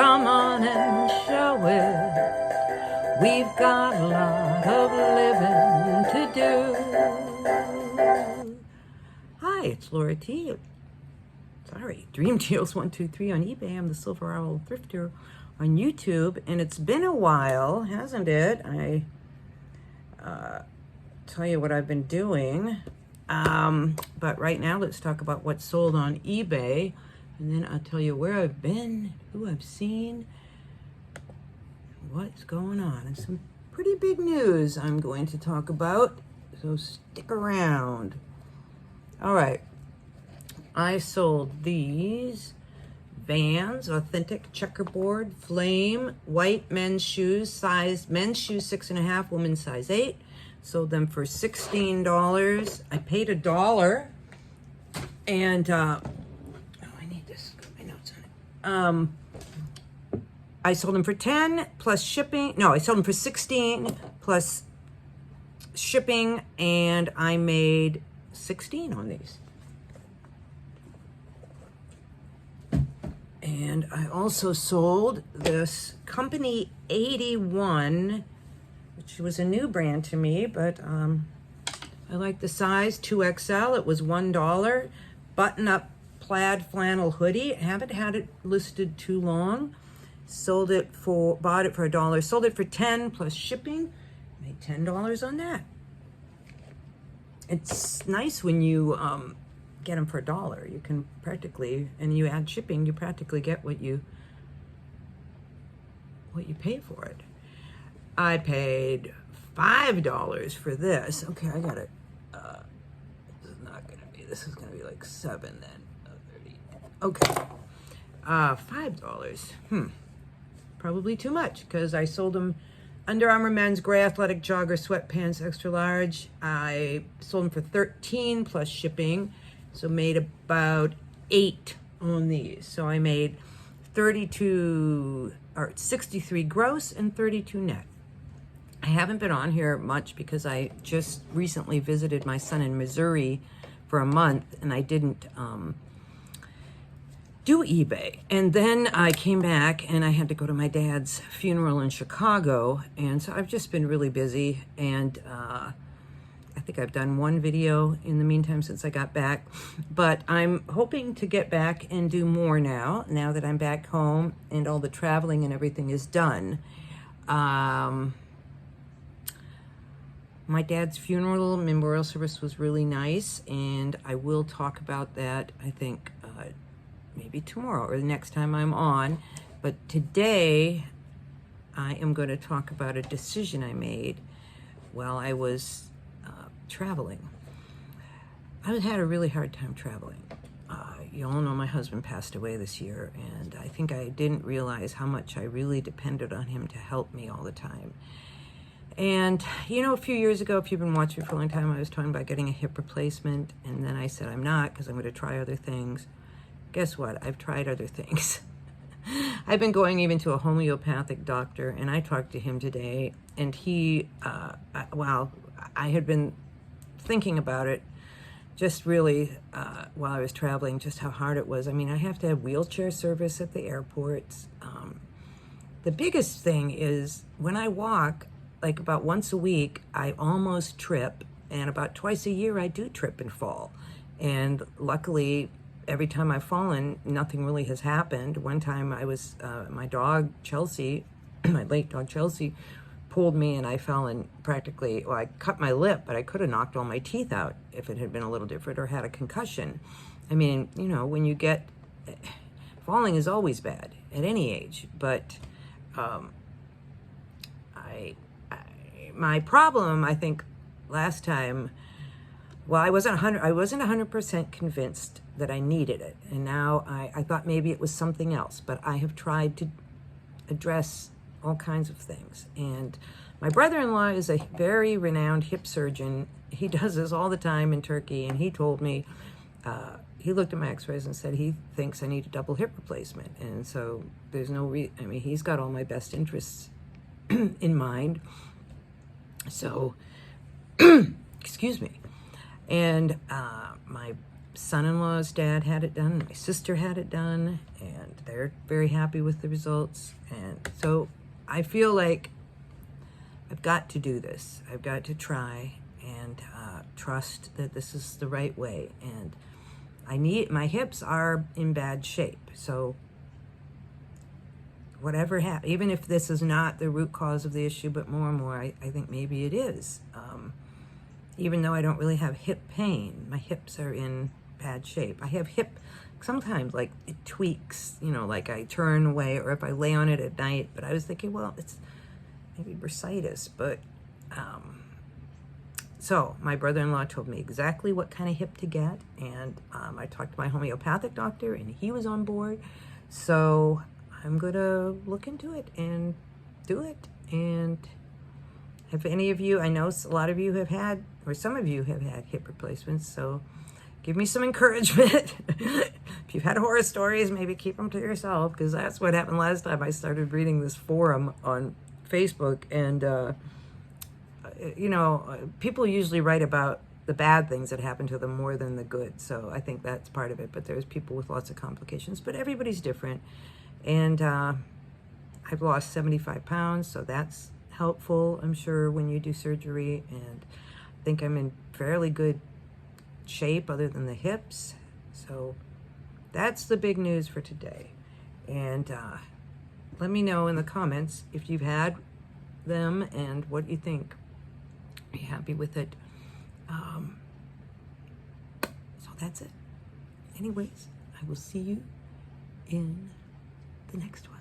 come on and show it. We've got a lot of living to do. Hi, it's Laura T. Dream Deals 123 on eBay. I'm the Silver Owl Thrifter on YouTube, and it's been a while, hasn't it? I tell you what I've been doing. But right now, let's talk about what's sold on eBay, and then I'll tell you where I've been, who I've seen, what's going on, and some pretty big news I'm going to talk about, so stick around. All right, I sold these Vans Authentic Checkerboard Flame white men's shoes, men's shoes 6.5, women's size 8. Sold them for $16. I paid $1, and I need this. Got my notes on it. I sold them for 10 plus shipping. No, I sold them for 16 plus shipping, and I made 16 on these. And I also sold this Company 81, which was a new brand to me, but I like the size, 2XL. It was $1. Button-up plaid flannel hoodie. I haven't had it listed too long. Bought it for $1. Sold it for 10 plus shipping. Made $10 on that. It's nice when you get them for $1. You can practically, and you add shipping, you practically get what you pay for it. I paid $5 for this. Okay, I got it. This is not gonna be. This is gonna be like 7 then. 30. Okay. $5. Probably too much because I sold them Under Armour men's gray athletic jogger sweatpants extra large. I sold them for 13 plus shipping, so made about 8 on these. So I made 63 gross and 32 net. I haven't been on here much because I just recently visited my son in Missouri for a month, and I didn't do eBay. And then I came back and I had to go to my dad's funeral in Chicago, and so I've just been really busy, and I think I've done one video in the meantime since I got back, but I'm hoping to get back and do more now that I'm back home and all the traveling and everything is done. My dad's funeral memorial service was really nice, and I will talk about that, I think, maybe tomorrow or the next time I'm on. But today, I am going to talk about a decision I made while I was traveling. I had a really hard time traveling. You all know my husband passed away this year, and I think I didn't realize how much I really depended on him to help me all the time. And, you know, a few years ago, if you've been watching for a long time, I was talking about getting a hip replacement, and then I said I'm not because I'm going to try other things. Guess what? I've tried other things. I've been going even to a homeopathic doctor, and I talked to him today, and he, well, I had been thinking about it just really while I was traveling, just how hard it was. I mean, I have to have wheelchair service at the airports. The biggest thing is when I walk, like about once a week, I almost trip, and about twice a year I do trip and fall. And luckily, every time I've fallen, nothing really has happened. One time I was, my dog, Chelsea, my late dog, Chelsea, pulled me and I fell and practically, well, I cut my lip, but I could have knocked all my teeth out if it had been a little different or had a concussion. I mean, you know, when you get, falling is always bad at any age, but my problem, I think, last time, well, I wasn't 100% convinced that I needed it, and now I thought maybe it was something else, but I have tried to address all kinds of things. And my brother-in-law is a very renowned hip surgeon. He does this all the time in Turkey, and he told me, he looked at my x-rays and said he thinks I need a double hip replacement, and so there's no I mean, he's got all my best interests in mind. So, excuse me. And my son-in-law's dad had it done, my sister had it done, and they're very happy with the results. And so I feel like I've got to do this. I've got to try and trust that this is the right way. And my hips are in bad shape. So whatever happens, even if this is not the root cause of the issue, but more and more, I think maybe it is. Even though I don't really have hip pain, my hips are in bad shape. I have sometimes like it tweaks, like I turn away or if I lay on it at night. But I was thinking, well, it's maybe bursitis. But so my brother-in-law told me exactly what kind of hip to get. And I talked to my homeopathic doctor and he was on board. So I'm going to look into it and do it. And if any of you, I know a lot of you have had, or some of you have had hip replacements, so give me some encouragement. If you've had horror stories, maybe keep them to yourself, because that's what happened last time I started reading this forum on Facebook. And, people usually write about the bad things that happen to them more than the good. So I think that's part of it. But there's people with lots of complications, but everybody's different. And I've lost 75 pounds, so that's helpful, I'm sure, when you do surgery. And I think I'm in fairly good shape other than the hips. So that's the big news for today. And let me know in the comments if you've had them and what you think. Are you happy with it? So that's it. Anyways, I will see you in the next one.